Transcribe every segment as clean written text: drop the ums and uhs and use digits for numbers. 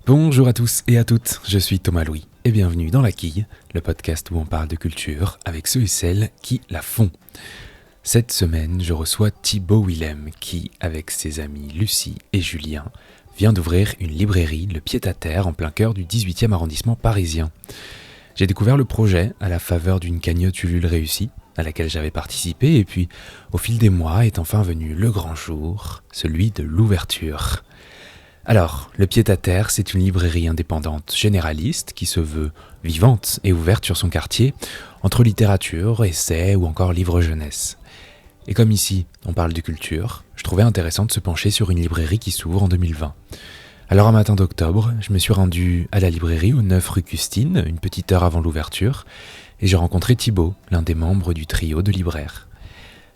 Bonjour à tous et à toutes, je suis Thomas Louis et bienvenue dans La Quille, le podcast où on parle de culture avec ceux et celles qui la font. Cette semaine, je reçois Thibaut Willem qui, avec ses amis Lucie et Julien, vient d'ouvrir une librairie, le Pied-à-Terre, en plein cœur du 18e arrondissement parisien. J'ai découvert le projet à la faveur d'une cagnotte Ulule réussie, à laquelle j'avais participé, et puis, au fil des mois, est enfin venu le grand jour, celui de l'ouverture. Alors, le Pied-à-Terre, c'est une librairie indépendante généraliste qui se veut vivante et ouverte sur son quartier, entre littérature, essais ou encore livres jeunesse. Et comme ici, on parle de culture, je trouvais intéressant de se pencher sur une librairie qui s'ouvre en 2020. Alors un matin d'octobre, je me suis rendu à la librairie au 9 rue Custine, une petite heure avant l'ouverture, et j'ai rencontré Thibaut, l'un des membres du trio de libraires.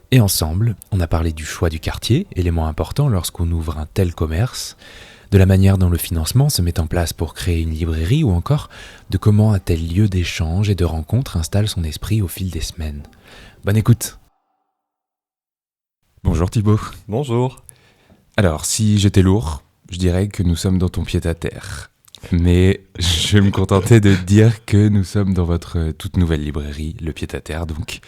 Et ensemble, on a parlé du choix du quartier, élément important lorsqu'on ouvre un tel commerce, de la manière dont le financement se met en place pour créer une librairie ou encore de comment un tel lieu d'échange et de rencontre installe son esprit au fil des semaines. Bonne écoute. Bonjour Thibaut. Bonjour. Alors, si j'étais lourd, je dirais que nous sommes dans ton pied-à-terre. Mais je vais me contenter de dire que nous sommes dans votre toute nouvelle librairie, le Pied-à-Terre, donc,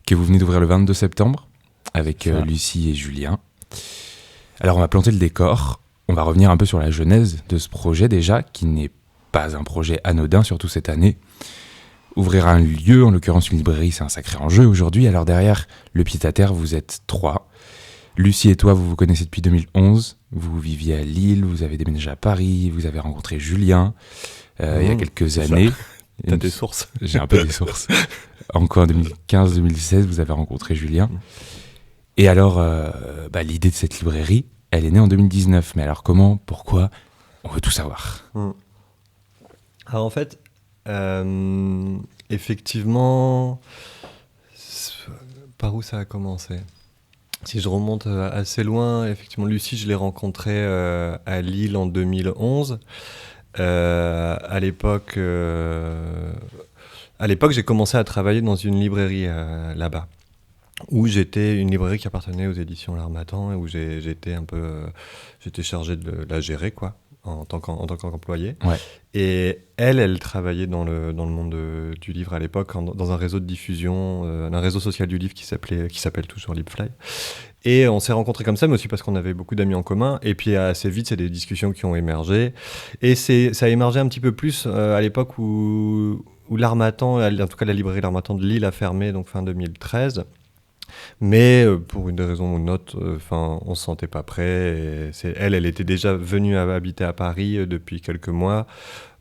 que vous venez d'ouvrir le 22 septembre avec Lucie et Julien. Alors, on va planter le décor. On va revenir un peu sur la genèse de ce projet déjà, qui n'est pas un projet anodin, surtout cette année. Ouvrir un lieu, en l'occurrence une librairie, c'est un sacré enjeu aujourd'hui. Alors derrière le Pied-à-Terre, vous êtes 3. Lucie et toi, vous vous connaissez depuis 2011. Vous viviez à Lille, vous avez déménagé à Paris, vous avez rencontré Julien il y a quelques années. T'as des sources. J'ai un peu des sources. Encore en 2015-2016, vous avez rencontré Julien. Et alors, l'idée de cette librairie, elle est née en 2019, mais alors comment, pourquoi, on veut tout savoir. Alors en fait, effectivement, par où ça a commencé ? Si je remonte assez loin, effectivement, Lucie, je l'ai rencontrée à Lille en 2011. À l'époque, j'ai commencé à travailler dans une librairie là-bas, où j'étais une librairie qui appartenait aux éditions L'Harmattan et où j'étais chargé de la gérer, quoi, en tant qu'employé. Ouais. Et elle travaillait dans le monde du livre à l'époque, dans un réseau de diffusion, un réseau social du livre qui s'appelle toujours Libfly. Et on s'est rencontrés comme ça, mais aussi parce qu'on avait beaucoup d'amis en commun. Et puis assez vite, c'est des discussions qui ont émergé. Et ça a émergé un petit peu plus à l'époque où L'Harmattan, en tout cas la librairie L'Harmattan de Lille a fermé, donc fin 2013. Mais pour une raison ou une autre, on se sentait pas prêt. Et elle était déjà venue habiter à Paris depuis quelques mois.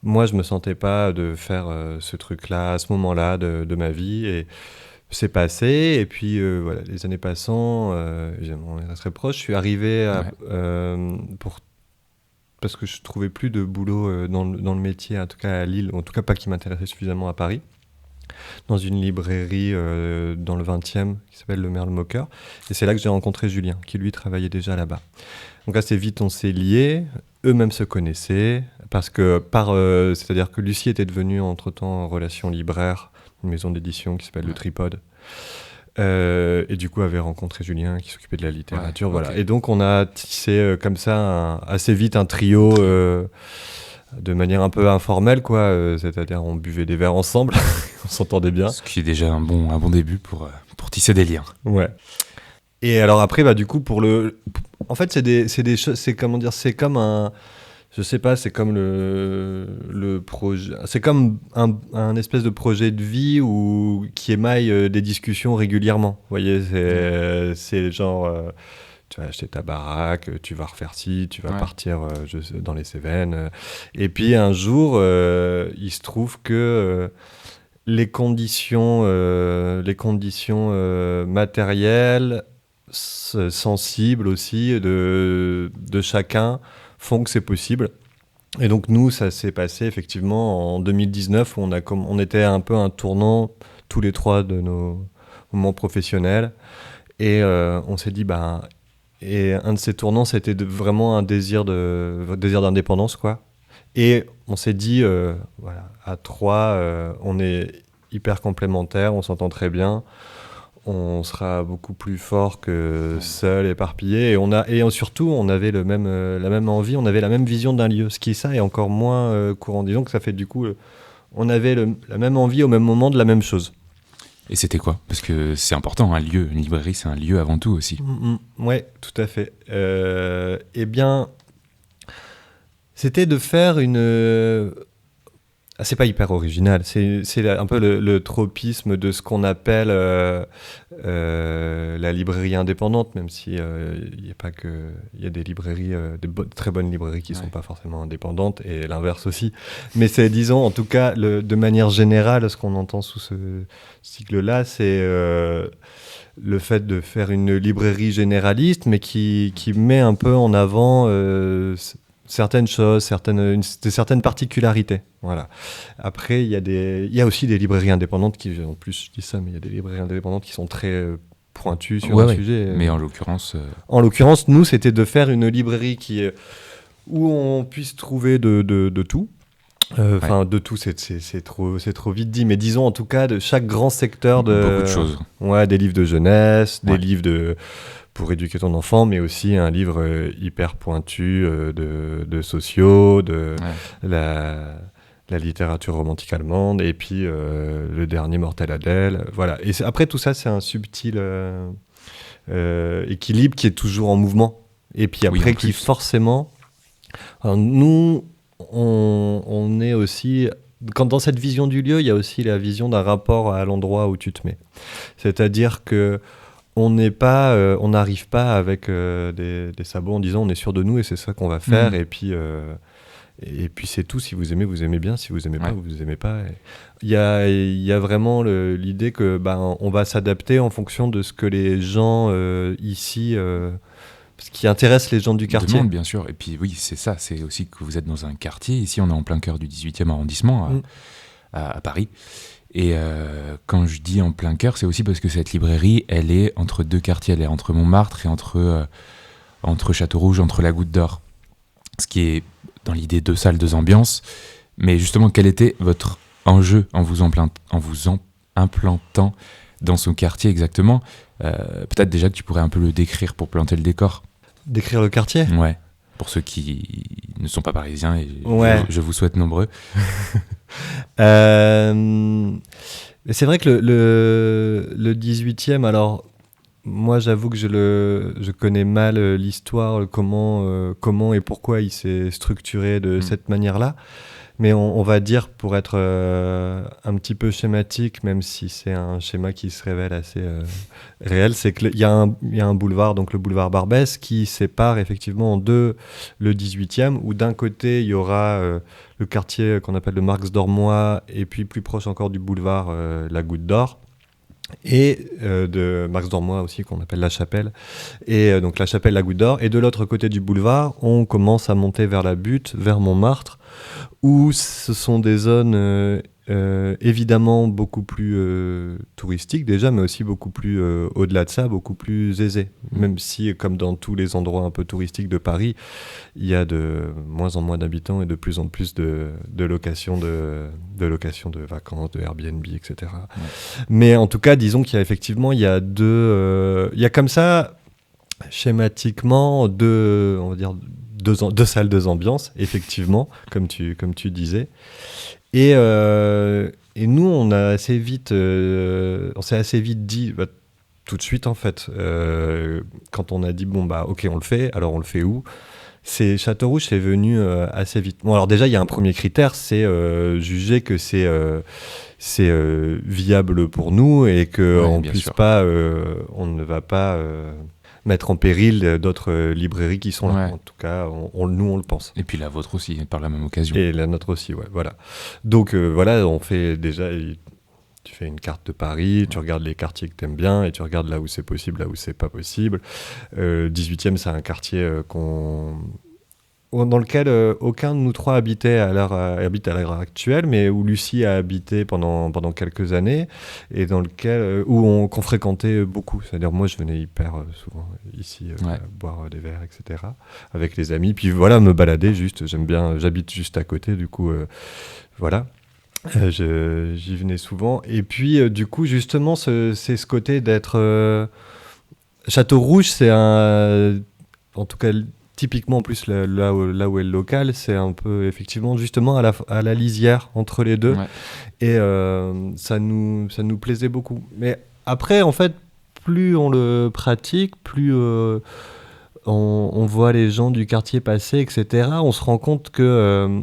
Moi, je me sentais pas de faire ce truc-là à ce moment-là de ma vie. Et c'est passé. Et puis voilà, les années passant, on est très proches. Je suis arrivé parce que je trouvais plus de boulot dans le métier, en tout cas à Lille, en tout cas pas qui m'intéressait suffisamment à Paris, dans une librairie dans le 20e qui s'appelle Le Merle Moqueur. Et c'est là que j'ai rencontré Julien, qui lui travaillait déjà là-bas. Donc assez vite, on s'est liés. Eux-mêmes se connaissaient, parce que c'est-à-dire que Lucie était devenue entre-temps en relation libraire, une maison d'édition qui s'appelle Le Tripode. Et du coup, avait rencontré Julien qui s'occupait de la littérature. Ouais, voilà. okay. Et donc, on a tissé comme ça assez vite un trio de manière un peu informelle, quoi. C'est-à-dire, on buvait des verres ensemble, on s'entendait bien. Ce qui est déjà un bon début pour tisser des liens. Ouais. Et alors après, du coup, en fait, c'est des choses, c'est comme un... Je sais pas, c'est comme le projet... C'est comme un espèce de projet de vie qui émaille des discussions régulièrement. Vous voyez, c'est genre... tu vas acheter ta baraque, tu vas refaire ci, tu vas partir dans les Cévennes. Et puis un jour, il se trouve que les conditions matérielles, sensibles aussi, de chacun font que c'est possible. Et donc nous, ça s'est passé effectivement en 2019, où on était un peu un tournant, tous les trois, de nos moments professionnels. Et on s'est dit... Et un de ces tournants, c'était vraiment un désir d'indépendance, quoi. Et on s'est dit, à 3, on est hyper complémentaires, on s'entend très bien. on sera beaucoup plus fort que seul, éparpillé. Surtout, on avait la même envie, on avait la même vision d'un lieu. Ce qui, ça, est encore moins courant. Disons que ça fait du coup, on avait la même envie au même moment de la même chose. Et c'était quoi ? Parce que c'est important, un lieu, une librairie, c'est un lieu avant tout aussi. Ouais, tout à fait. Eh bien, c'était de faire une... c'est pas hyper original, c'est un peu le tropisme de ce qu'on appelle la librairie indépendante, même si il y a pas que, il y a des librairies, très bonnes librairies qui sont pas forcément indépendantes, et l'inverse aussi. Mais c'est, disons, en tout cas, de manière générale, ce qu'on entend sous ce cycle-là, c'est le fait de faire une librairie généraliste, mais qui met un peu en avant certaines choses, certaines particularités. Voilà. Après, il y a aussi des librairies indépendantes qui, en plus, je dis ça, mais il y a des librairies indépendantes qui sont très pointues sur un sujet. Mais en l'occurrence... En l'occurrence, nous, c'était de faire une librairie où on puisse trouver de tout. De tout, c'est trop vite dit, mais disons en tout cas de chaque grand secteur beaucoup de choses. Ouais, des livres de jeunesse, des livres pour éduquer ton enfant, mais aussi un livre hyper pointu de sociaux, de la littérature romantique allemande, et puis le dernier Mortel Adèle. Voilà. Et après tout ça, c'est un subtil équilibre qui est toujours en mouvement. Et puis après, qui forcément... Alors, nous, on est aussi... Dans cette vision du lieu, il y a aussi la vision d'un rapport à l'endroit où tu te mets. C'est-à-dire que on n'arrive pas avec des sabots en disant on est sûr de nous et c'est ça qu'on va faire, et puis c'est tout. Si vous aimez bien, si vous aimez pas, vous aimez pas. Il y a vraiment l'idée que on va s'adapter en fonction de ce que les gens ici, ce qui intéresse les gens du quartier. Demande, bien sûr. Et puis oui, c'est ça, c'est aussi que vous êtes dans un quartier. Ici, on est en plein cœur du 18e arrondissement à Paris. Et quand je dis en plein cœur, c'est aussi parce que cette librairie, elle est entre deux quartiers. Elle est entre Montmartre et entre Château-Rouge, entre la Goutte d'Or. Ce qui est, dans l'idée, 2 salles, 2 ambiances. Mais justement, quel était votre enjeu en vous implantant dans ce quartier exactement ? Peut-être déjà que tu pourrais un peu le décrire pour planter le décor. Décrire le quartier ? Ouais, pour ceux qui ne sont pas parisiens, et je vous souhaite nombreux. C'est vrai que le 18e, alors moi j'avoue que je connais mal l'histoire, comment et pourquoi il s'est structuré de cette manière-là, mais on va dire, pour être un petit peu schématique, même si c'est un schéma qui se révèle assez réel, c'est qu'il y a un boulevard, donc le boulevard Barbès, qui sépare effectivement en deux le 18e, où d'un côté il y aura le quartier qu'on appelle le Marx-Dormois, et puis plus proche encore du boulevard la Goutte d'Or, et de Marx-Dormois aussi, qu'on appelle la Chapelle, et donc la Chapelle, la Goutte d'Or. Et de l'autre côté du boulevard, on commence à monter vers la Butte, vers Montmartre, où ce sont des zones évidemment beaucoup plus touristiques déjà, mais aussi beaucoup plus, au-delà de ça, beaucoup plus aisées. Même si, comme dans tous les endroits un peu touristiques de Paris, il y a de moins en moins d'habitants et de plus en plus de locations de vacances, de Airbnb, etc. Ouais. Mais en tout cas, disons qu'il y a effectivement, il y a comme ça, schématiquement, on va dire, deux salles, 2 ambiances, effectivement, comme tu disais. Et nous, on s'est assez vite dit, tout de suite en fait, quand on a dit ok, on le fait, alors on le fait où ? Château-Rouge, c'est venu assez vite. Bon, alors déjà, il y a un premier critère, c'est juger que c'est viable pour nous, et que on ne va pas mettre en péril d'autres librairies qui sont là. Ouais. En tout cas, nous, on le pense. Et puis la vôtre aussi, par la même occasion. Et la nôtre aussi, ouais, voilà. Donc voilà, on fait déjà... Tu fais une carte de Paris, tu regardes les quartiers que tu aimes bien, et tu regardes là où c'est possible, là où c'est pas possible. 18e, c'est un quartier dans lequel aucun de nous trois habite à l'heure actuelle, mais où Lucie a habité pendant quelques années, et dans lequel qu'on fréquentait beaucoup. C'est-à-dire, moi, je venais hyper souvent ici boire des verres, etc., avec les amis. Puis voilà, me balader juste. J'aime bien, j'habite juste à côté, du coup, voilà. J'y venais souvent. Et puis, du coup, justement, c'est ce côté d'être... Château Rouge, c'est un... En tout cas, typiquement, en plus, là où est le local, c'est un peu, effectivement, justement, à la lisière entre les deux. Ouais. Et ça nous plaisait beaucoup. Mais après, en fait, plus on le pratique, plus on voit les gens du quartier passer, etc. On se rend compte que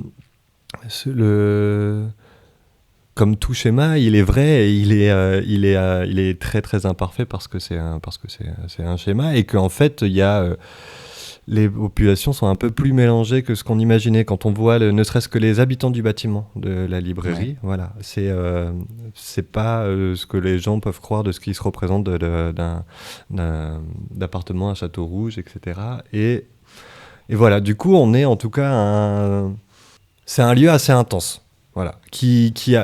comme tout schéma, il est vrai et il est très très imparfait parce que c'est un schéma et qu'en fait, il y a les populations sont un peu plus mélangées que ce qu'on imaginait quand on voit ne serait-ce que les habitants du bâtiment de la librairie. Ouais. Voilà, c'est pas ce que les gens peuvent croire de ce qui se représente d'appartement à Château Rouge, etc. Et voilà, du coup, on est en tout cas c'est un lieu assez intense. Voilà,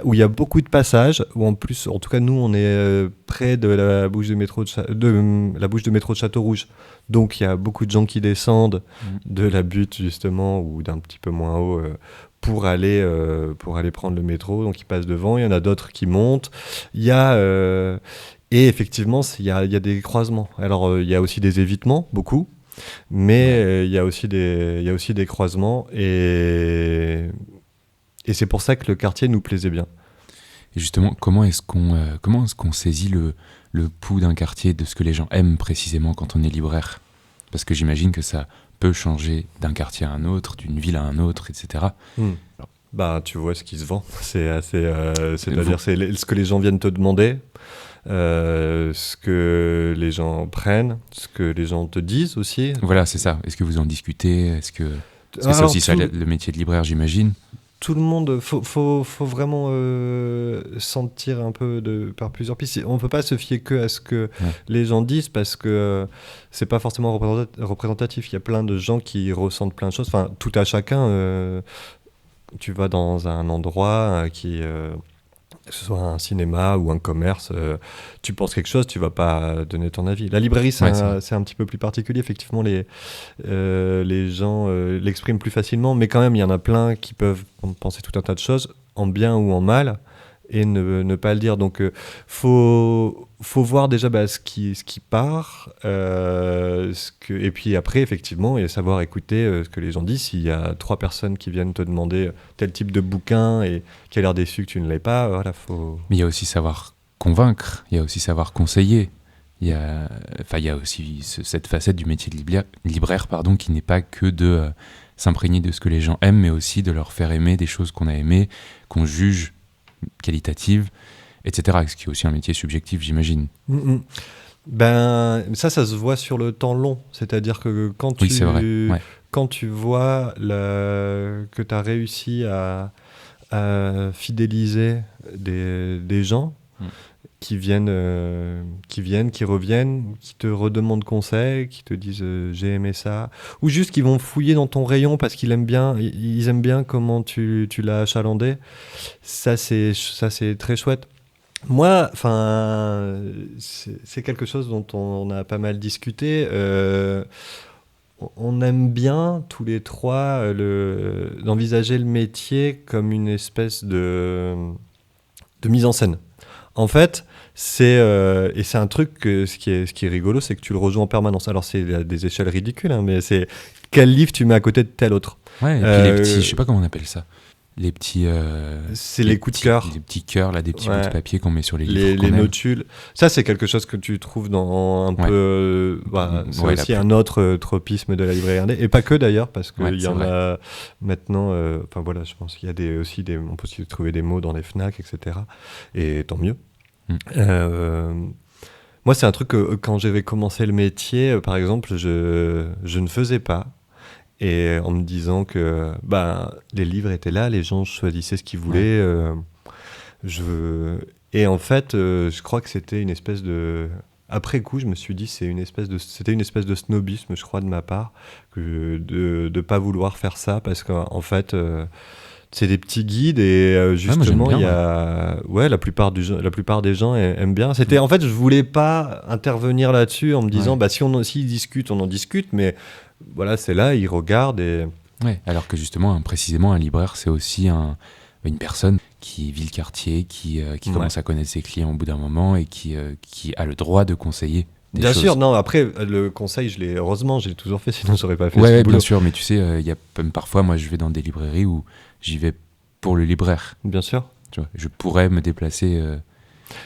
où il y a beaucoup de passages, où en plus, en tout cas nous, on est près de la bouche de métro la bouche de métro de Château Rouge, donc il y a beaucoup de gens qui descendent de la butte justement ou d'un petit peu moins haut pour aller prendre le métro, donc ils passent devant. Il y en a d'autres qui montent. Il y a et effectivement, il y a des croisements. Alors il y a aussi des évitements, beaucoup. Mais il y a aussi des croisements et c'est pour ça que le quartier nous plaisait bien. Et justement, comment est-ce qu'on saisit le pouls d'un quartier, de ce que les gens aiment précisément quand on est libraire ? Parce que j'imagine que ça peut changer d'un quartier à un autre, d'une ville à un autre, etc. Bah, tu vois ce qui se vend. C'est-à-dire c'est ce que les gens viennent te demander, ce que les gens prennent, ce que les gens te disent aussi. Voilà, c'est ça. Est-ce que vous en discutez ? Est-ce que c'est aussi ça le métier de libraire, j'imagine ? Tout le monde, faut vraiment sentir un peu par plusieurs pistes. On ne peut pas se fier que à ce que les gens disent parce que c'est pas forcément représentatif. Il y a plein de gens qui ressentent plein de choses. Enfin, tout à chacun. Tu vas dans un endroit que ce soit un cinéma ou un commerce, tu penses quelque chose, tu vas pas donner ton avis. La librairie, c'est un petit peu plus particulier. Effectivement, les gens l'expriment plus facilement, mais quand même, il y en a plein qui peuvent penser tout un tas de choses, en bien ou en mal, et ne pas le dire. Donc, faut voir déjà ce qui part, et puis après, effectivement, et savoir écouter ce que les gens disent. S'il y a 3 personnes qui viennent te demander tel type de bouquin et qui a l'air déçu que tu ne l'aies pas, voilà, faut... Mais il y a aussi savoir convaincre, il y a aussi savoir conseiller. Il y a aussi cette facette du métier de libraire, qui n'est pas que de s'imprégner de ce que les gens aiment, mais aussi de leur faire aimer des choses qu'on a aimées, qu'on juge qualitatives, etc. Ce qui est aussi un métier subjectif, j'imagine. Ben, ça se voit sur le temps long. C'est-à-dire que quand tu vois que tu as réussi à fidéliser des gens qui reviennent, qui te redemandent conseil, qui te disent j'ai aimé ça, ou juste qui vont fouiller dans ton rayon parce qu'ils aiment bien comment tu l'as achalandé. Ça c'est très chouette. Moi, c'est quelque chose dont on a pas mal discuté. On aime bien tous les trois d'envisager le métier comme une espèce de mise en scène. En fait, c'est un truc ce qui est rigolo, c'est que tu le rejoues en permanence. Alors c'est à des échelles ridicules, mais c'est quel livre tu mets à côté de tel autre. Ouais, et puis les petits, je sais pas comment on appelle ça. Les petits... c'est les coups de cœur. Les petits cœurs, là, des petits bouts de papier qu'on met sur les livres. Les notules. Ça, c'est quelque chose que tu trouves dans un peu... c'est aussi un autre tropisme de la librairie indé. Et pas que d'ailleurs, parce qu'il y en a maintenant... je pense qu'il y a on peut aussi trouver des mots dans les FNAC, etc. Et tant mieux. Moi, c'est un truc que quand j'avais commencé le métier, par exemple, je ne faisais pas. Et en me disant que les livres étaient là, les gens choisissaient ce qu'ils voulaient. Et en fait, je crois que c'était une espèce de... Après coup, je me suis dit c'était une espèce de snobisme, je crois, de ma part, de ne pas vouloir faire ça, parce qu'en fait... c'est des petits guides et justement il y a la plupart des gens aiment bien. C'était en fait je voulais pas intervenir là-dessus en me disant s'ils discutent on en discute, mais voilà, c'est là, ils regardent et... Ouais, alors que justement, précisément, un libraire, c'est aussi une personne qui vit le quartier, qui commence à connaître ses clients au bout d'un moment et qui a le droit de conseiller des Bien choses. sûr, non, après, le conseil, heureusement, j'ai toujours fait, sinon j'aurais pas fait ce Ouais, boulot. bien sûr, mais tu sais, il y a parfois, moi, je vais dans des librairies où j'y vais pour le libraire. Bien sûr. Tu vois, je pourrais me déplacer.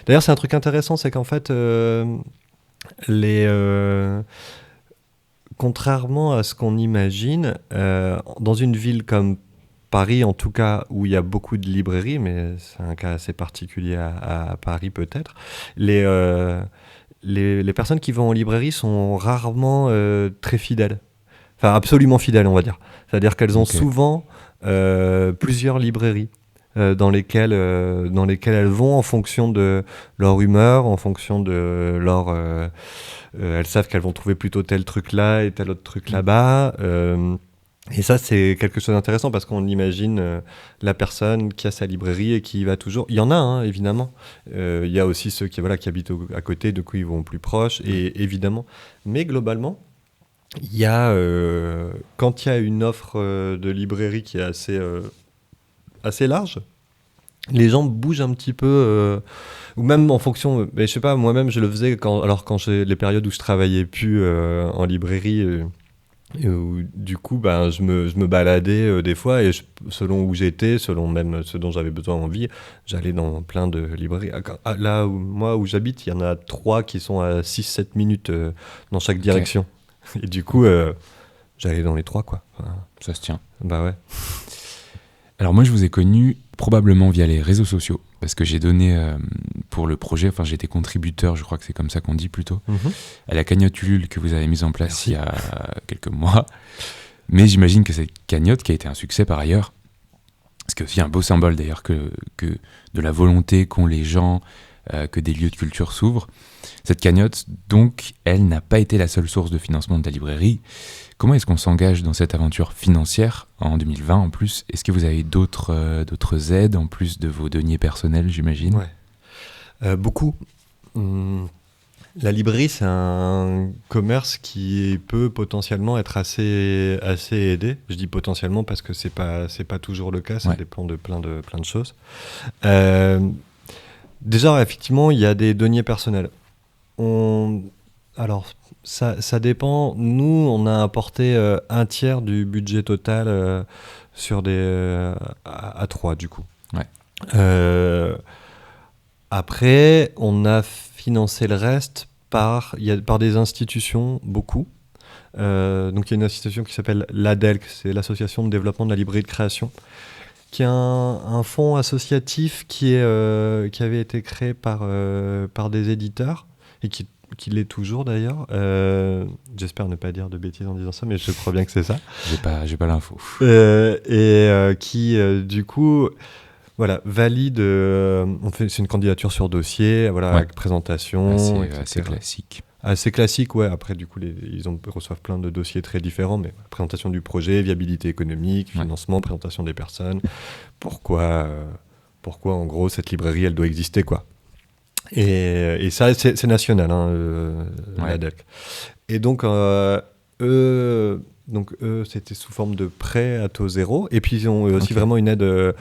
D'ailleurs, c'est un truc intéressant, c'est qu'en fait, contrairement à ce qu'on imagine, dans une ville comme Paris, en tout cas, où il y a beaucoup de librairies, mais c'est un cas assez particulier à Paris peut-être, les personnes qui vont en librairie sont rarement très fidèles. Enfin, absolument fidèles, on va dire. C'est-à-dire qu'elles ont souvent plusieurs librairies dans lesquelles elles vont en fonction de leur humeur, en fonction de leur... elles savent qu'elles vont trouver plutôt tel truc là et tel autre truc là-bas. Et ça, c'est quelque chose d'intéressant parce qu'on imagine la personne qui a sa librairie et qui y va toujours. Il y en a, hein, évidemment. Il y a aussi ceux qui habitent à côté, de coup ils vont plus proches, et évidemment. Mais globalement, il y a, quand il y a une offre de librairie qui est assez large, les gens bougent un petit peu, ou même en fonction. Mais je sais pas, moi-même quand j'ai les périodes où je travaillais plus en librairie. Et où, du coup, je me baladais des fois, et selon où j'étais, selon même ce dont j'avais besoin envie, j'allais dans plein de librairies. Là où j'habite, il y en a 3 qui sont à 6-7 minutes dans chaque direction. Et du coup, j'allais dans les 3, quoi. Enfin, ça se tient. Bah ouais. Alors moi, je vous ai connu probablement via les réseaux sociaux, parce que j'ai donné pour le projet, enfin j'étais contributeur, je crois que c'est comme ça qu'on dit plutôt, à la cagnotte Ulule que vous avez mise en place il y a quelques mois. Mais j'imagine que cette cagnotte, qui a été un succès par ailleurs, c'est aussi un beau symbole d'ailleurs que de la volonté qu'ont les gens, que des lieux de culture s'ouvrent. Cette cagnotte, donc, elle n'a pas été la seule source de financement de la librairie. Comment est-ce qu'on s'engage dans cette aventure financière en 2020 en plus ? Est-ce que vous avez d'autres aides en plus de vos deniers personnels, j'imagine ? Ouais. Beaucoup. La librairie, c'est un commerce qui peut potentiellement être assez aidé. Je dis potentiellement parce que c'est pas toujours le cas, ça dépend de plein de choses. Déjà, effectivement, il y a des deniers personnels. Alors, ça dépend. Nous, on a apporté un tiers du budget total sur à 3, du coup. Ouais. Après, on a financé le reste par des institutions, beaucoup. Donc, il y a une institution qui s'appelle l'ADELC, c'est l'Association de développement de la librairie de création, qui est un fonds associatif qui avait été créé par des éditeurs, et qui l'est toujours d'ailleurs. J'espère ne pas dire de bêtises en disant ça, mais je crois bien que c'est ça. J'ai pas l'info. Qui, du coup, valide. C'est une candidature sur dossier, avec présentation, assez classique. Assez classique, ouais. Après, du coup, ils reçoivent plein de dossiers très différents, mais présentation du projet, viabilité économique, financement, présentation des personnes. Pourquoi, en gros, cette librairie, elle doit exister, quoi. Et ça, c'est national, la DELC. Et donc, eux, c'était sous forme de prêt à taux zéro. Et puis, ils ont aussi vraiment une aide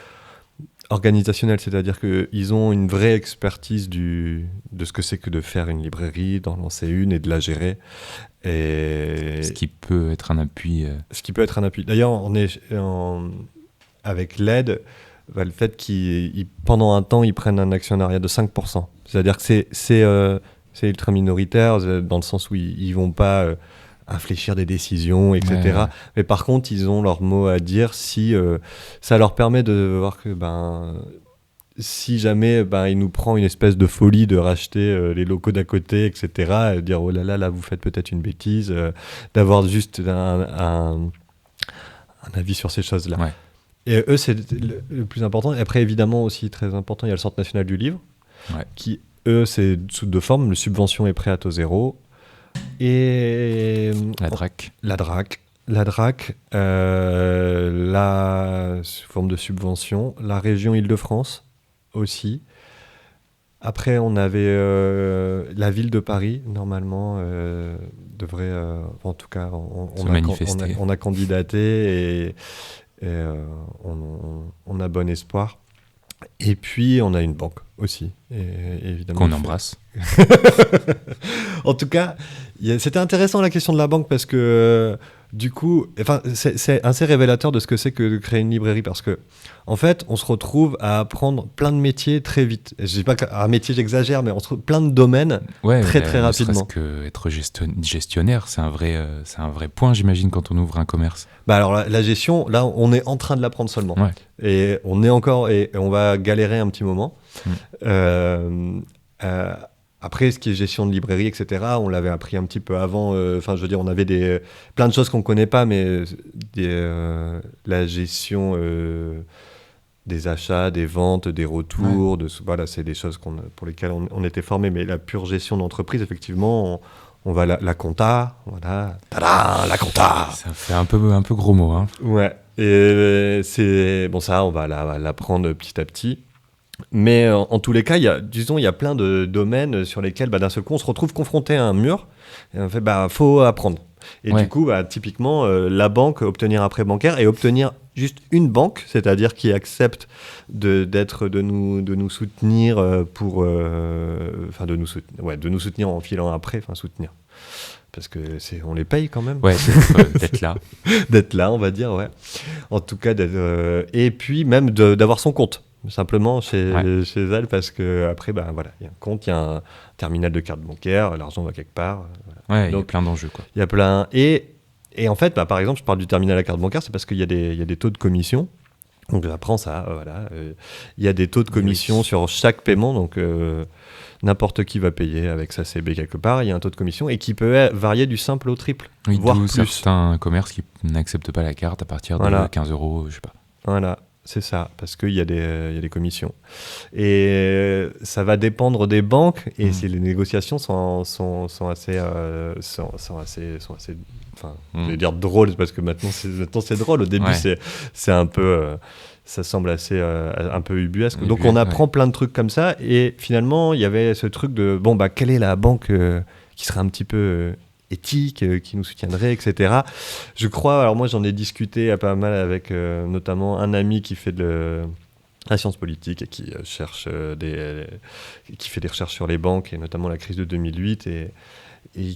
organisationnelle, c'est-à-dire qu'ils ont une vraie expertise de ce que c'est que de faire une librairie, d'en lancer une et de la gérer. Ce qui peut être un appui. D'ailleurs, avec l'aide, le fait pendant un temps, ils prennent un actionnariat de 5%. C'est-à-dire que c'est ultra minoritaire, dans le sens où ils ne vont pas infléchir des décisions, etc. Ouais. Mais par contre, ils ont leur mot à dire si ça leur permet de voir que si jamais il nous prend une espèce de folie de racheter les locaux d'à côté, etc., dire oh là, vous faites peut-être une bêtise, d'avoir juste un avis sur ces choses-là. Ouais. Et eux, c'est le plus important. Et après, évidemment, aussi très important, il y a le Centre national du livre, qui, eux, c'est sous deux formes. Le subvention et prêt à taux zéro. Et la DRAC. La DRAC, sous forme de subvention. La région Île-de-France aussi. Après, on avait la ville de Paris, normalement, devrait, en tout cas, on a candidaté Et on a bon espoir. Et puis, on a une banque aussi, évidemment. Qu'on embrasse. En tout cas, c'était intéressant la question de la banque parce que, du coup, c'est assez révélateur de ce que c'est que de créer une librairie parce que, en fait, on se retrouve à apprendre plein de métiers très vite. Je dis pas qu'un métier, j'exagère, mais on se retrouve plein de domaines très rapidement. Qu'être gestionnaire, c'est un vrai point, j'imagine, quand on ouvre un commerce. Bah alors la gestion, là, on est en train de l'apprendre seulement. Ouais. Et on va galérer un petit moment. Après, ce qui est gestion de librairie, etc., on l'avait appris un petit peu avant. Enfin, je veux dire, on avait plein de choses qu'on ne connaît pas, mais la gestion des achats, des ventes, des retours, voilà, c'est des choses pour lesquelles on était formé. Mais la pure gestion d'entreprise, effectivement, on va la compta, voilà. Tada, la compta. Ça fait un peu gros mot, hein. Ouais. Et c'est bon, ça, on va l'apprendre petit à petit. Mais en tous les cas, il y a plein de domaines sur lesquels, d'un seul coup, on se retrouve confronté à un mur. Et on fait, faut apprendre. Et du coup, typiquement, la banque, obtenir un prêt bancaire et obtenir juste une banque, c'est-à-dire qui accepte de nous soutenir de nous soutenir en filant un prêt, soutenir. Parce que on les paye quand même. Ouais, c'est d'être là. D'être là, on va dire, ouais. En tout cas, et puis même d'avoir son compte. Simplement chez elle, parce que après, il y a un compte, il y a un terminal de carte bancaire, l'argent va quelque part. Voilà. Ouais, il y a plein d'enjeux, quoi. Il y a plein. Et en fait, par exemple, je parle du terminal à carte bancaire, c'est parce qu'il y a des taux de commission. Donc j'apprends ça, voilà. Il y a des taux de commission sur chaque paiement, donc n'importe qui va payer avec sa CB quelque part. Il y a un taux de commission et qui peut varier du simple au triple, voire plus. Certains commerces qui n'acceptent pas la carte à partir de 15 €, je sais pas. Voilà. C'est ça, parce qu'il y a des commissions. Et ça va dépendre des banques, et les négociations sont assez, je vais dire drôles, parce que maintenant c'est drôle. Au début, c'est un peu, ça semble assez, un peu ubuesque. Donc on apprend plein de trucs comme ça, et finalement, il y avait ce truc de, quelle est la banque qui serait un petit peu... éthique, qui nous soutiendrait, etc. Je crois, alors moi j'en ai discuté pas mal avec notamment un ami qui fait de la science politique et qui cherche qui fait des recherches sur les banques et notamment la crise de 2008 et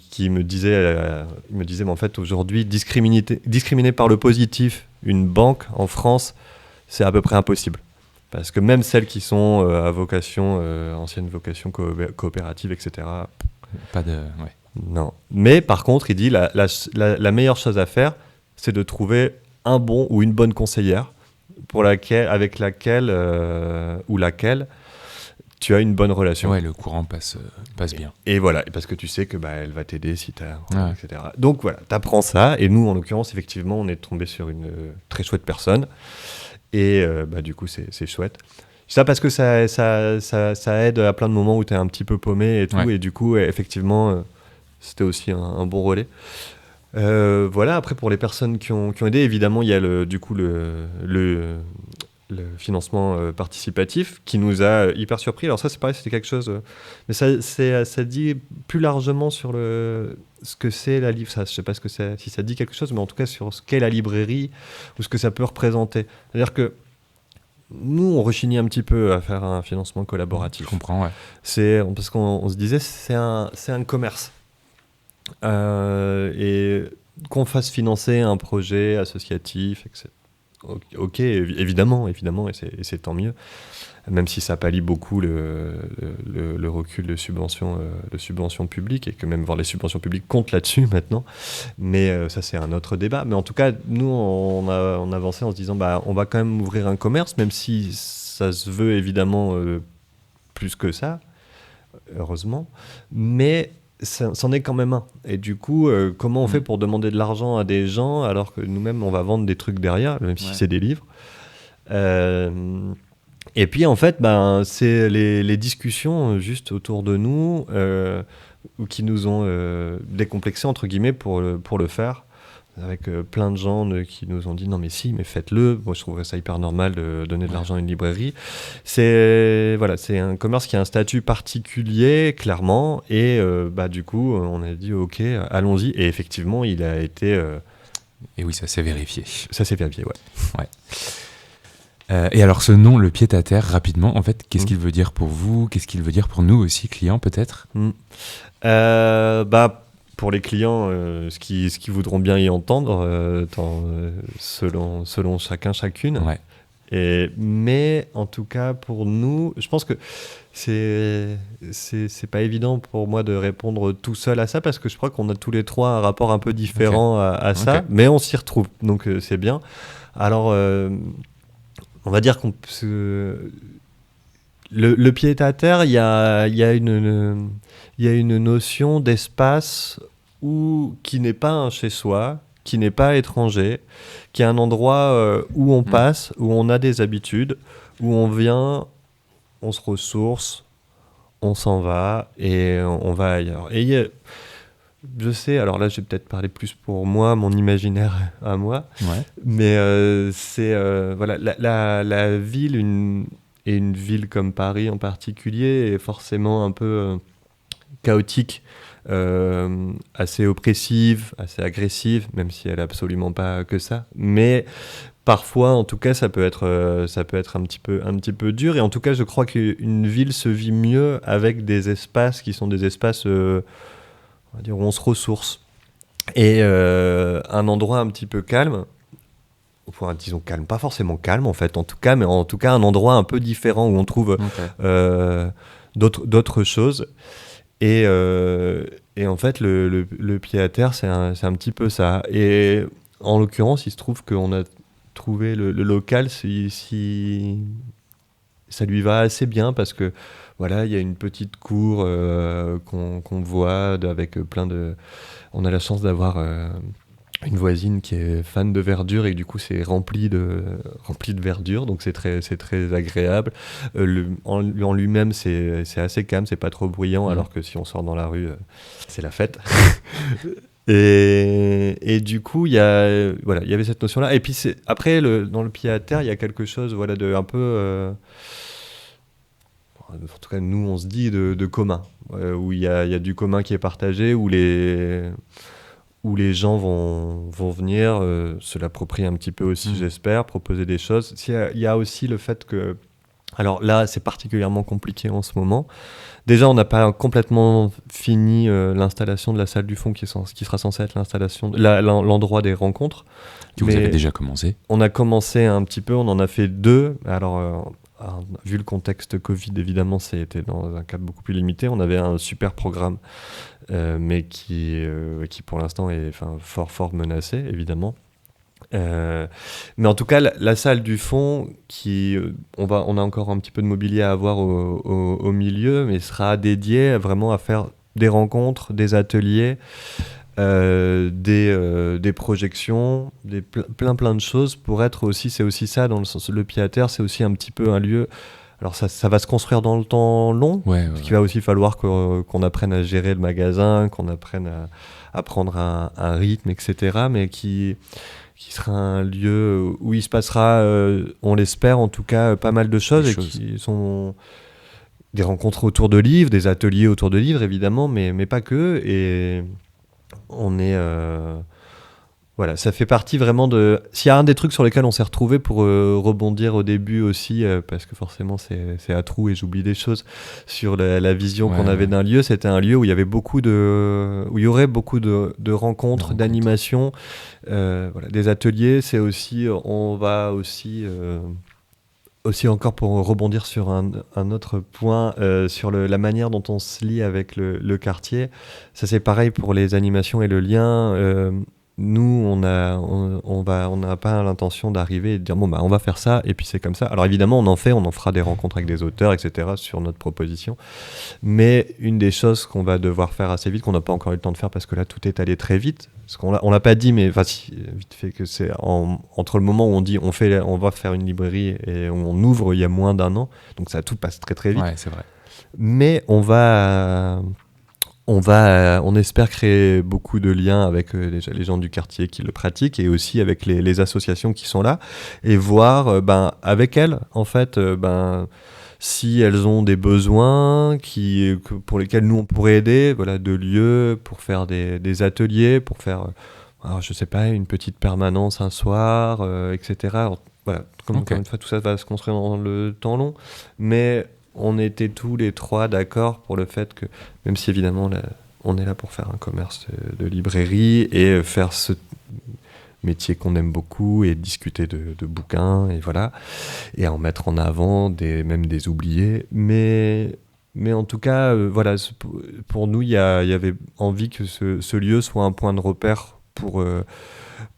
qui me disait, mais en fait aujourd'hui discriminer par le positif une banque en France, c'est à peu près impossible. Parce que même celles qui sont à vocation, ancienne vocation coopérative, etc. Pas de... Ouais. Non. Mais par contre, il dit la meilleure chose à faire, c'est de trouver un bon ou une bonne conseillère avec laquelle tu as une bonne relation. Ouais, le courant passe bien. Et voilà, parce que tu sais que elle va t'aider si tu as, etc. Donc voilà, tu apprends ça. Et nous, en l'occurrence, effectivement, on est tombé sur une très chouette personne. Et du coup, c'est chouette. Ça parce que ça aide à plein de moments où tu es un petit peu paumé et tout. Ouais. Et du coup, effectivement... c'était aussi un bon relais. Voilà, après pour les personnes qui ont aidé, évidemment, il y a le financement participatif qui nous a hyper surpris. Alors ça, c'est pareil, c'était quelque chose... mais ça dit plus largement sur ce que c'est la livre. Ça, je ne sais pas si ça dit quelque chose, mais en tout cas sur ce qu'est la librairie ou ce que ça peut représenter. C'est-à-dire que nous, on rechignait un petit peu à faire un financement collaboratif. Je comprends, ouais. Parce qu'on se disait, c'est un commerce. Et qu'on fasse financer un projet associatif, etc. Ok, évidemment, et c'est tant mieux, même si ça pallie beaucoup le recul de subventions publiques, et que même voir les subventions publiques comptent là-dessus maintenant, mais ça c'est un autre débat. Mais en tout cas, nous on avançait en se disant on va quand même ouvrir un commerce, même si ça se veut évidemment plus que ça, heureusement, mais c'en est quand même un. Et du coup, comment on fait pour demander de l'argent à des gens alors que nous-mêmes, on va vendre des trucs derrière, même si c'est des livres. Et puis, en fait, c'est les discussions juste autour de nous qui nous ont décomplexés, entre guillemets, pour le faire. Avec plein de gens qui nous ont dit non mais faites-le. Moi je trouverais ça hyper normal de donner de l'argent à une librairie. C'est un commerce qui a un statut particulier clairement, et du coup on a dit ok, allons-y, et effectivement il a été Et oui, ça s'est vérifié. Ça s'est vérifié, ouais. Et alors ce nom, le pied-à-terre, rapidement, en fait, qu'est-ce qu'il veut dire pour vous? Qu'est-ce qu'il veut dire pour nous aussi, clients peut-être? Pour les clients, ce qu'ils voudront bien y entendre, selon chacun, chacune. Ouais. Mais en tout cas, pour nous, je pense que c'est pas évident pour moi de répondre tout seul à ça, parce que je crois qu'on a tous les trois un rapport un peu différent à ça, mais on s'y retrouve, donc c'est bien. Alors, on va dire le pied-à-terre, il y a une notion d'espace qui n'est pas un chez-soi, qui n'est pas étranger, qui est un endroit où on passe, où on a des habitudes, où on vient, on se ressource, on s'en va et on va ailleurs. Et je sais, alors là, je vais peut-être parler plus pour moi, mon imaginaire à moi, mais voilà, la ville, et une ville comme Paris en particulier, est forcément un peu chaotique, assez oppressive, assez agressive, même si elle n'est absolument pas que ça. Mais parfois, en tout cas, ça peut être un petit peu dur. Et en tout cas, je crois qu'une ville se vit mieux avec des espaces qui sont des espaces, on va dire, où on se ressource. Et un endroit un petit peu calme, enfin, disons calme, pas forcément calme en fait, en tout cas, mais en tout cas un endroit un peu différent où on trouve d'autres choses. Et en fait, le pied-à-terre, c'est un petit peu ça. Et en l'occurrence, il se trouve qu'on a trouvé le local, si ça lui va assez bien, parce que voilà, il y a une petite cour qu'on voit avec plein de... On a la chance d'avoir une voisine qui est fan de verdure, et du coup c'est rempli de verdure, donc c'est très agréable. En lui-même c'est assez calme, c'est pas trop bruyant, alors que si on sort dans la rue, c'est la fête. Et du coup il y avait cette notion là, et puis après dans le pied-à-terre il y a quelque chose, voilà, de un peu en tout cas nous on se dit de commun, où il y a du commun qui est partagé, où les gens vont venir se l'approprier un petit peu aussi, j'espère, proposer des choses. Il y a aussi le fait que... Alors là, c'est particulièrement compliqué en ce moment. Déjà, on n'a pas complètement fini l'installation de la salle du fond, qui sera censée être l'endroit des rencontres. Que vous avez déjà commencé? On a commencé un petit peu, on en a fait 2. Alors... vu le contexte Covid, évidemment, c'était dans un cadre beaucoup plus limité. On avait un super programme, mais qui pour l'instant est fort menacé, évidemment. Mais en tout cas, la salle du fond, on a encore un petit peu de mobilier à avoir au milieu, mais sera dédiée vraiment à faire des rencontres, des ateliers, des projections, plein de choses, pour être aussi, c'est aussi ça, dans le sens, le pied-à-terre, c'est aussi un petit peu un lieu. Alors ça va se construire dans le temps long, parce qu'il va aussi falloir qu'on apprenne à gérer le magasin, qu'on apprenne à prendre un rythme, etc. Mais qui sera un lieu où il se passera, on l'espère en tout cas, pas mal de choses, qui sont des rencontres autour de livres, des ateliers autour de livres, évidemment, mais pas que. Et on est... voilà, ça fait partie vraiment de... S'il y a un des trucs sur lesquels on s'est retrouvé, pour rebondir au début aussi, parce que forcément c'est à trous et j'oublie des choses, sur la vision qu'on avait d'un lieu, c'était un lieu où il y avait où il y aurait beaucoup de rencontres, d'animations, voilà, des ateliers. C'est aussi... On va aussi encore, pour rebondir sur un autre point, sur la manière dont on se lie avec le quartier. Ça, c'est pareil pour les animations et le lien. Nous, on n'a pas l'intention d'arriver et de dire bon, on va faire ça, et puis c'est comme ça. Alors évidemment, on en fera des rencontres avec des auteurs, etc., sur notre proposition. Mais une des choses qu'on va devoir faire assez vite, qu'on n'a pas encore eu le temps de faire parce que là, tout est allé très vite. Parce qu'on l'a pas dit, mais vite fait, que c'est entre le moment où on dit on va faire une librairie et on ouvre, il y a moins d'1 an. Donc tout passe très très vite. Ouais, c'est vrai. Mais on espère créer beaucoup de liens avec les gens du quartier qui le pratiquent, et aussi avec les associations qui sont là, et voir avec elles, en fait, si elles ont des besoins pour lesquels nous on pourrait aider, voilà, de lieux pour faire des ateliers, pour faire alors, je sais pas, une petite permanence un soir, etc. Alors, voilà, encore une fois, tout ça va se construire dans le temps long, mais on était tous les trois d'accord pour le fait que, même si évidemment on est là pour faire un commerce de librairie et faire ce métier qu'on aime beaucoup et discuter de bouquins et voilà, et en mettre en avant même des oubliés, mais en tout cas, voilà, pour nous, il y avait envie que ce lieu soit un point de repère pour, euh,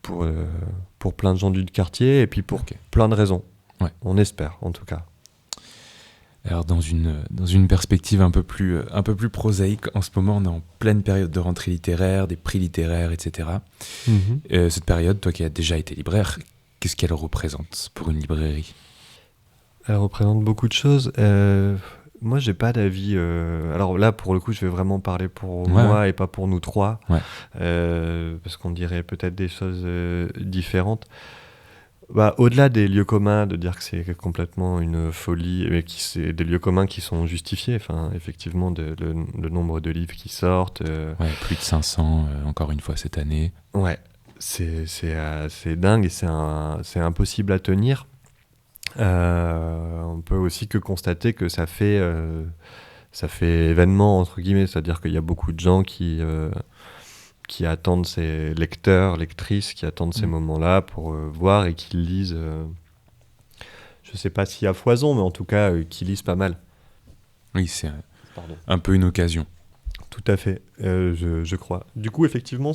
pour plein de gens du quartier et puis pour plein de raisons. Ouais. On espère, en tout cas. Alors dans une perspective un peu plus prosaïque, en ce moment on est en pleine période de rentrée littéraire, des prix littéraires, etc. Cette période, toi qui as déjà été libraire, qu'est-ce qu'elle représente pour une librairie ? Elle représente beaucoup de choses. Moi, j'ai pas d'avis. Alors là, pour le coup, je vais vraiment parler pour moi et pas pour nous trois, parce qu'on dirait peut-être des choses différentes. Au-delà des lieux communs, de dire que c'est complètement une folie, mais c'est des lieux communs qui sont justifiés. Enfin, effectivement, le nombre de livres qui sortent. Plus de 500, encore une fois, cette année. Ouais, c'est dingue et c'est impossible à tenir. On peut aussi que constater que ça fait événement, entre guillemets, c'est-à-dire qu'il y a beaucoup de gens qui attendent ces lecteurs, lectrices, qui attendent ces moments-là pour voir et qui lisent, je sais pas s'il y a foison, mais en tout cas, qui lisent pas mal. Oui, c'est un peu une occasion. Tout à fait, je crois. Du coup, effectivement,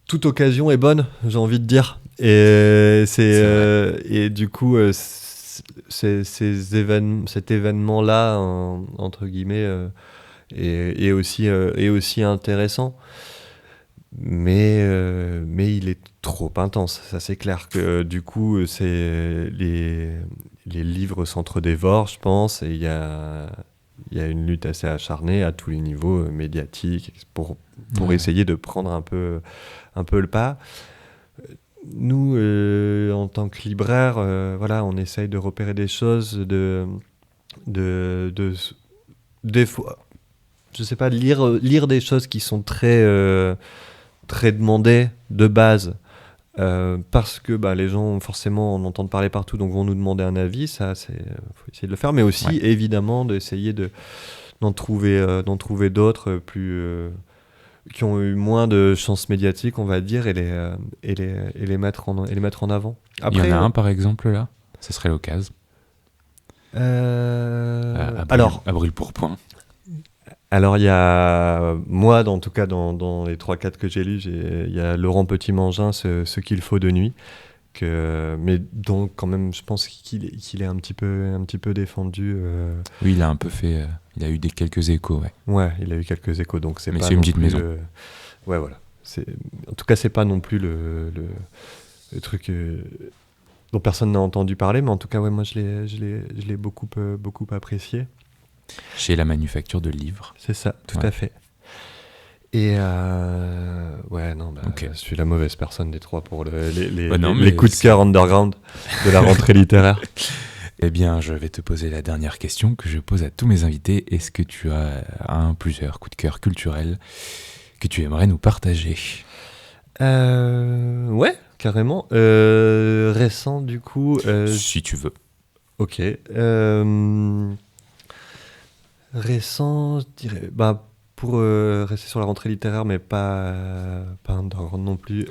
toute occasion est bonne, j'ai envie de dire. Et et du coup, cet événement-là, entre guillemets, est aussi intéressant. Mais il est trop intense. Ça, c'est clair que du coup, les livres s'entre-dévorent, je pense, et il y a une lutte assez acharnée à tous les niveaux médiatiques pour essayer de prendre un peu le pas. Nous, en tant que libraires, voilà, on essaye de repérer des choses, des fois, je sais pas, lire des choses qui sont très demandées de base, parce que les gens forcément en entendent parler partout, donc vont nous demander un avis. Ça, faut essayer de le faire, mais aussi évidemment d'essayer d'en trouver d'autres plus qui ont eu moins de chance médiatique, on va dire, et les mettre en avant. Après, il y en a un par exemple là, ce serait l'occasion. À Brûle-Pourpoint. Alors il y a moi, en tout cas dans les 3-4 que j'ai lus, il y a Laurent Petit-Mangin, ce qu'il faut de nuit, mais donc quand même je pense qu'il est un petit peu défendu. Oui, il a un peu fait, il a eu quelques échos, Ouais, il a eu quelques échos, donc mais c'est une petite maison. Ouais, voilà. En tout cas, c'est pas non plus le truc dont personne n'a entendu parler, mais en tout cas, ouais, moi je l'ai beaucoup apprécié. Chez la Manufacture de Livres. C'est ça, tout à fait. Et je suis la mauvaise personne des trois pour les coups de cœur underground de la rentrée littéraire. Eh bien, je vais te poser la dernière question que je pose à tous mes invités. Est-ce que tu as plusieurs coups de cœur culturels que tu aimerais nous partager ? Ouais, carrément. Récent, du coup. Si tu veux. Ok. Récent, je dirais. Pour rester sur la rentrée littéraire, mais pas underground non plus.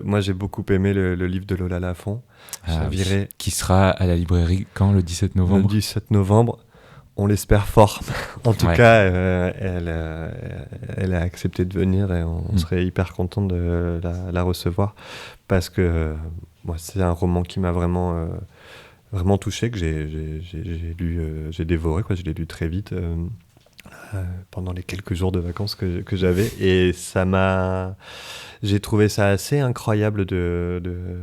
Moi, j'ai beaucoup aimé le livre de Lola Lafont. Qui sera à la librairie quand, le 17 novembre ? Le 17 novembre, on l'espère fort. En tout cas, elle a accepté de venir et on serait hyper content de la recevoir, parce que moi, c'est un roman qui m'a vraiment touché, que j'ai lu, j'ai dévoré, quoi. Je l'ai lu très vite pendant les quelques jours de vacances que j'avais, et j'ai trouvé ça assez incroyable de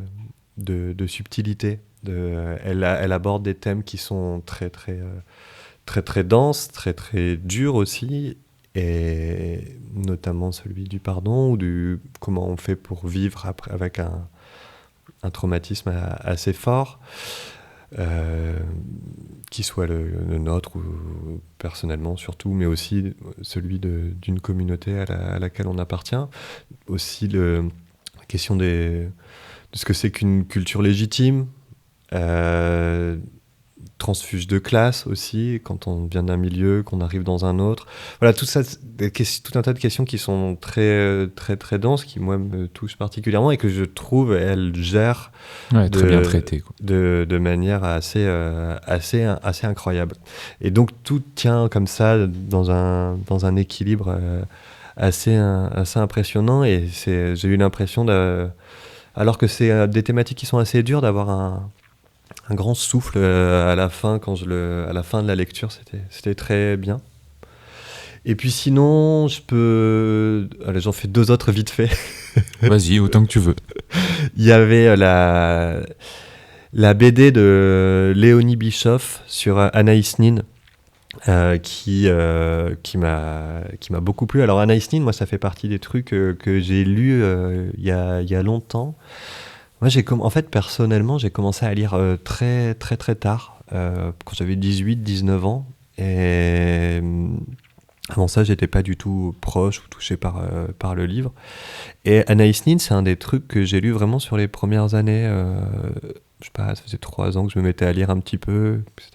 subtilité. Elle aborde des thèmes qui sont très très denses, très très durs aussi, et notamment celui du pardon, ou comment on fait pour vivre avec un traumatisme assez fort. qui soit le nôtre, ou personnellement surtout, mais aussi celui d'une communauté à laquelle on appartient. Aussi la question de ce que c'est qu'une culture légitime, transfuge de classe aussi, quand on vient d'un milieu, qu'on arrive dans un autre. Voilà, tout ça, tout un tas de questions qui sont très, très, très denses, qui, moi, me touchent particulièrement et que je trouve, elles gèrent très bien traitées, quoi. de manière assez incroyable. Et donc, tout tient comme ça dans un équilibre assez impressionnant. Et j'ai eu l'impression, alors que c'est des thématiques qui sont assez dures, d'avoir un grand souffle à la fin à la fin de la lecture. C'était très bien. Et puis sinon, allez, j'en fais 2 autres vite fait. Vas-y, autant que tu veux. Il y avait la BD de Léonie Bischoff sur Anaïs Nin, qui m'a beaucoup plu. Alors Anaïs Nin, moi, ça fait partie des trucs que j'ai lus il y a longtemps. Moi, en fait, personnellement, j'ai commencé à lire très, très, très tard, quand j'avais 18-19 ans. Et avant ça, j'étais pas du tout proche ou touché par le livre. Et Anaïs Nin, c'est un des trucs que j'ai lu vraiment sur les premières années. Je sais pas, ça faisait 3 ans que je me mettais à lire un petit peu, etc.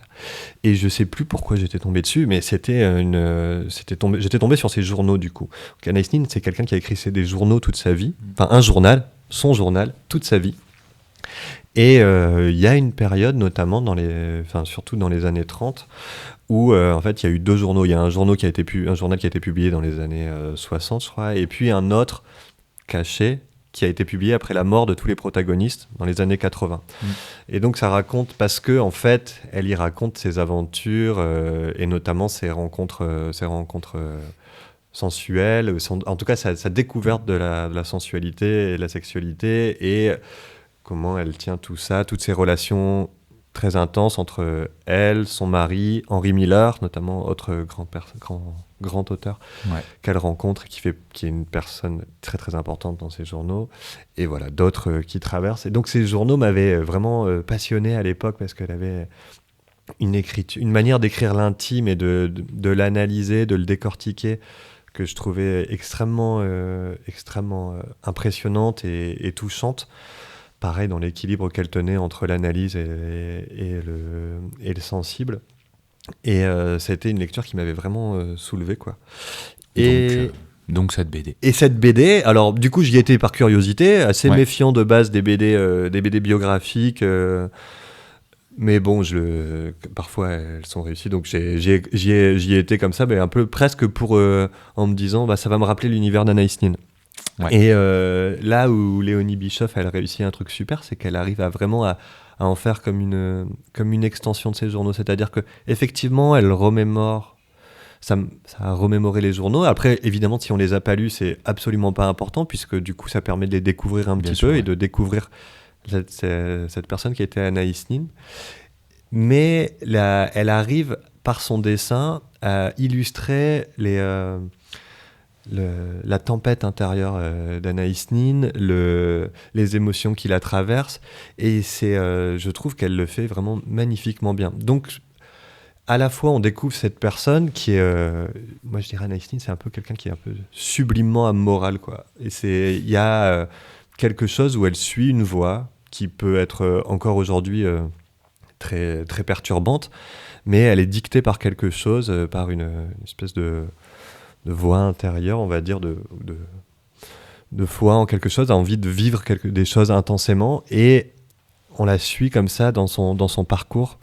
Et je sais plus pourquoi j'étais tombé dessus, mais j'étais tombé sur ses journaux, du coup. Donc, Anaïs Nin, c'est quelqu'un qui a écrit des journaux toute sa vie, enfin un journal, son journal, toute sa vie. Et il y a une période, notamment surtout dans les années 30, où en fait il y a eu 2 journaux. Il y a un journal qui a été publié dans les années 60, je crois, et puis un autre caché qui a été publié après la mort de tous les protagonistes dans les années 80. Et donc ça raconte, parce que en fait elle y raconte ses aventures, et notamment ses rencontres sensuelle, en tout cas sa découverte de la sensualité et de la sexualité, et comment elle tient tout ça, toutes ces relations très intenses entre elle, son mari, Henry Miller, notamment autre grand auteur, qu'elle rencontre, qui est une personne très très importante dans ces journaux, et voilà, d'autres qui traversent. Et donc ces journaux m'avaient vraiment passionné à l'époque, parce qu'elle avait une manière d'écrire l'intime et de l'analyser, de le décortiquer, que je trouvais extrêmement impressionnante et touchante. Pareil, dans l'équilibre qu'elle tenait entre l'analyse et le sensible. Et ça a été une lecture qui m'avait vraiment soulevé, quoi. Donc cette BD. Et cette BD, alors du coup j'y étais par curiosité, assez méfiant de base des BD biographiques, mais bon, parfois elles sont réussies, donc j'y ai été comme ça, mais un peu presque en me disant, ça va me rappeler l'univers d'Anaïs Nin. Et là où Léonie Bischoff, elle réussit un truc super, c'est qu'elle arrive à en faire comme une extension de ses journaux. C'est-à-dire que effectivement, elle remémore, ça a remémoré les journaux. Après, évidemment, si on les a pas lus, c'est absolument pas important, puisque du coup, ça permet de les découvrir un petit peu, et de découvrir cette personne qui était Anaïs Nin. Mais elle arrive, par son dessin, à illustrer la tempête intérieure d'Anaïs Nin, les émotions qui la traversent, et je trouve qu'elle le fait vraiment magnifiquement bien. Donc, à la fois, on découvre cette personne qui est, moi je dirais Anaïs Nin, c'est un peu quelqu'un qui est un peu sublimement amoral, quoi. Et il y a quelque chose où elle suit une voie qui peut être encore aujourd'hui très, très perturbante, mais elle est dictée par quelque chose, par une espèce de voix intérieure, on va dire, de foi en quelque chose, a envie de vivre des choses intensément, et on la suit comme ça dans son parcours,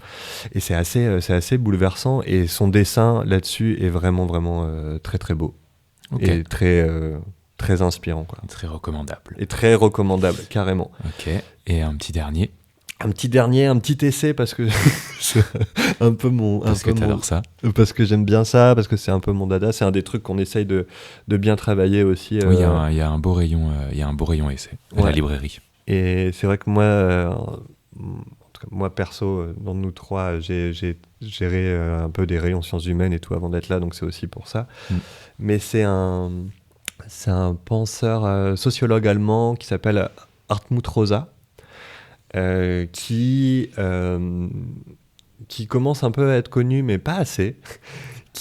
et c'est assez bouleversant, et son dessin là-dessus est vraiment, vraiment très très beau, et très, très inspirant, quoi. Très recommandable. Et très recommandable, carrément. Ok, et un petit dernier. Un petit essai, parce que c'est un peu mon... Parce que t'adores ça. Parce que j'aime bien ça, parce que c'est un peu mon dada. C'est un des trucs qu'on essaye de bien travailler aussi. Oui, il y a un beau rayon essai à la librairie. Et c'est vrai que moi, en tout cas, moi perso, dans nous 3, j'ai géré un peu des rayons sciences humaines et tout avant d'être là, donc c'est aussi pour ça. Mais c'est un penseur sociologue allemand qui s'appelle Hartmut Rosa, qui commence un peu à être connu, mais pas assez.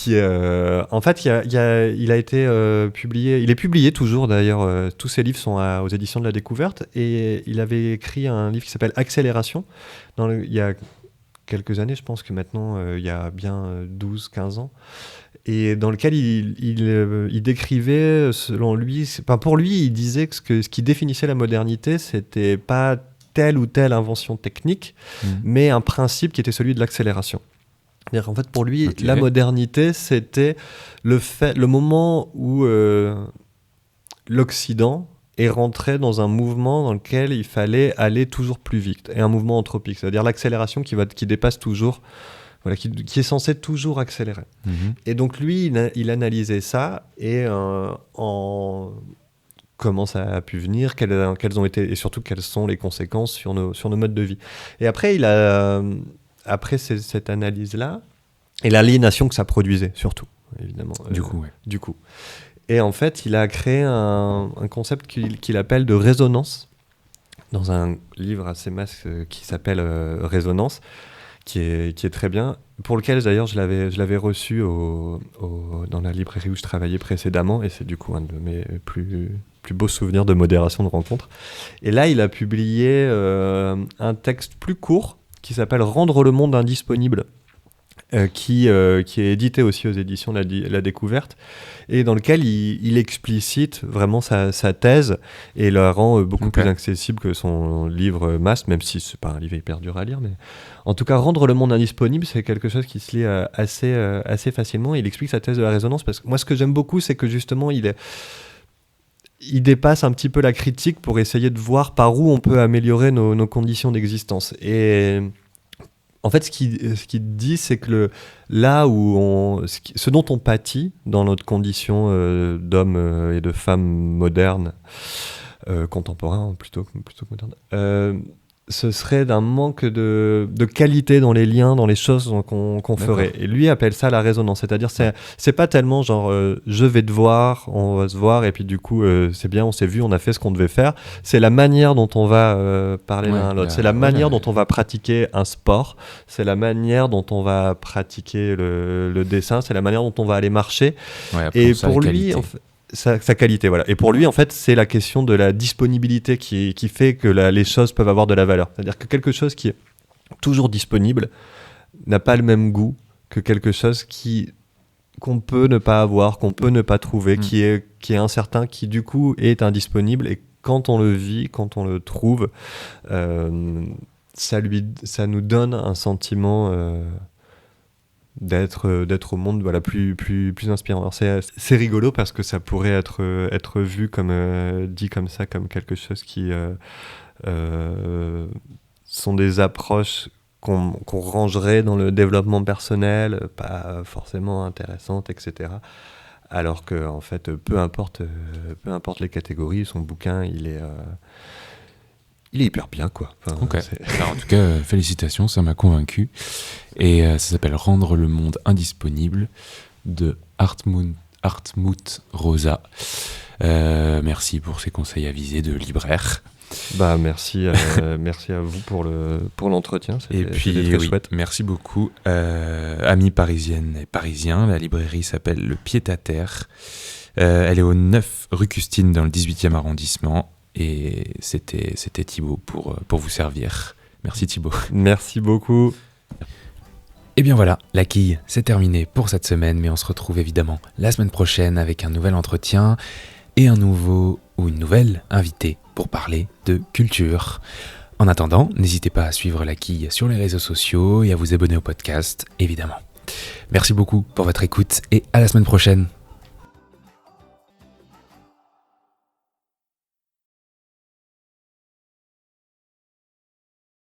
En fait, il a été publié. Il est publié toujours d'ailleurs. Tous ses livres sont aux éditions de la Découverte. Et il avait écrit un livre qui s'appelle Accélération. Il y a quelques années, je pense que maintenant, il y a bien 12-15 ans. Et dans lequel il décrivait, selon lui, pour lui, il disait que ce qui définissait la modernité, c'était pas telle ou telle invention technique, mais un principe qui était celui de l'accélération. C'est-à-dire, en fait, pour lui, la modernité, c'était le moment où l'Occident est rentré dans un mouvement dans lequel il fallait aller toujours plus vite, et un mouvement anthropique, c'est-à-dire l'accélération qui dépasse toujours, voilà, qui est censé toujours accélérer. Et donc lui, il analysait ça, et comment ça a pu venir, quelles ont été, et surtout quelles sont les conséquences sur nos modes de vie. Et après, après cette analyse-là, et l'aliénation que ça produisait, surtout, évidemment. Du coup. Et en fait, il a créé un concept qu'il appelle de résonance, dans un livre assez masse qui s'appelle Résonance, qui est très bien, pour lequel d'ailleurs je l'avais reçu dans la librairie où je travaillais précédemment, et c'est du coup un de mes plus beaux souvenirs de modération de rencontre. Et là, il a publié un texte plus court qui s'appelle « Rendre le monde indisponible », qui est édité aussi aux éditions de la Découverte, et dans lequel il explicite vraiment sa thèse et la rend beaucoup plus accessible que son livre Masse, même si c'est pas un livre hyper dur à lire, mais en tout cas, rendre le monde indisponible, c'est quelque chose qui se lit assez facilement. Il explique sa thèse de la résonance, parce que moi, ce que j'aime beaucoup, c'est que justement, il dépasse un petit peu la critique pour essayer de voir par où on peut améliorer nos conditions d'existence. Et en fait, ce qu'il dit, c'est que ce dont on pâtit dans notre condition d'homme et de femme moderne, contemporain plutôt que moderne, ce serait d'un manque de qualité dans les liens, dans les choses qu'on ferait. Et lui appelle ça la résonance. C'est-à-dire, c'est pas tellement genre je vais te voir, on va se voir, et puis du coup, c'est bien, on s'est vu, on a fait ce qu'on devait faire. C'est la manière dont on va parler l'un à l'autre. C'est la manière dont on va pratiquer un sport. C'est la manière dont on va pratiquer le dessin. C'est la manière dont on va aller marcher. Et pour lui, en fait, sa qualité, voilà. Et pour lui, en fait, c'est la question de la disponibilité qui fait que les choses peuvent avoir de la valeur. C'est-à-dire que quelque chose qui est toujours disponible n'a pas le même goût que quelque chose qu'on peut ne pas avoir, qu'on peut ne pas trouver, qui est incertain, qui du coup est indisponible. Et quand on le vit, quand on le trouve, ça nous donne un sentiment d'être au monde, voilà, plus inspirant. Alors c'est rigolo parce que ça pourrait être vu dit comme ça, comme quelque chose qui sont des approches qu'on rangerait dans le développement personnel, pas forcément intéressantes, etc. Alors que en fait, peu importe les catégories, son bouquin, il est hyper bien, quoi. En tout cas, félicitations, ça m'a convaincu. Et ça s'appelle « Rendre le monde indisponible » de Hartmut Rosa. Merci pour ces conseils avisés de libraire. Merci à vous pour l'entretien. Et puis, très chouette. Merci beaucoup. Amis parisiennes et parisiens, la librairie s'appelle Le Pied-à-Terre. Elle est au 9 rue Custine dans le 18e arrondissement. Et c'était Thibaut pour vous servir. Merci Thibaut. Merci beaucoup. Et bien voilà, la quille, c'est terminé pour cette semaine, mais on se retrouve évidemment la semaine prochaine avec un nouvel entretien et un nouveau ou une nouvelle invitée pour parler de culture. En attendant, n'hésitez pas à suivre la quille sur les réseaux sociaux et à vous abonner au podcast, évidemment. Merci beaucoup pour votre écoute et à la semaine prochaine.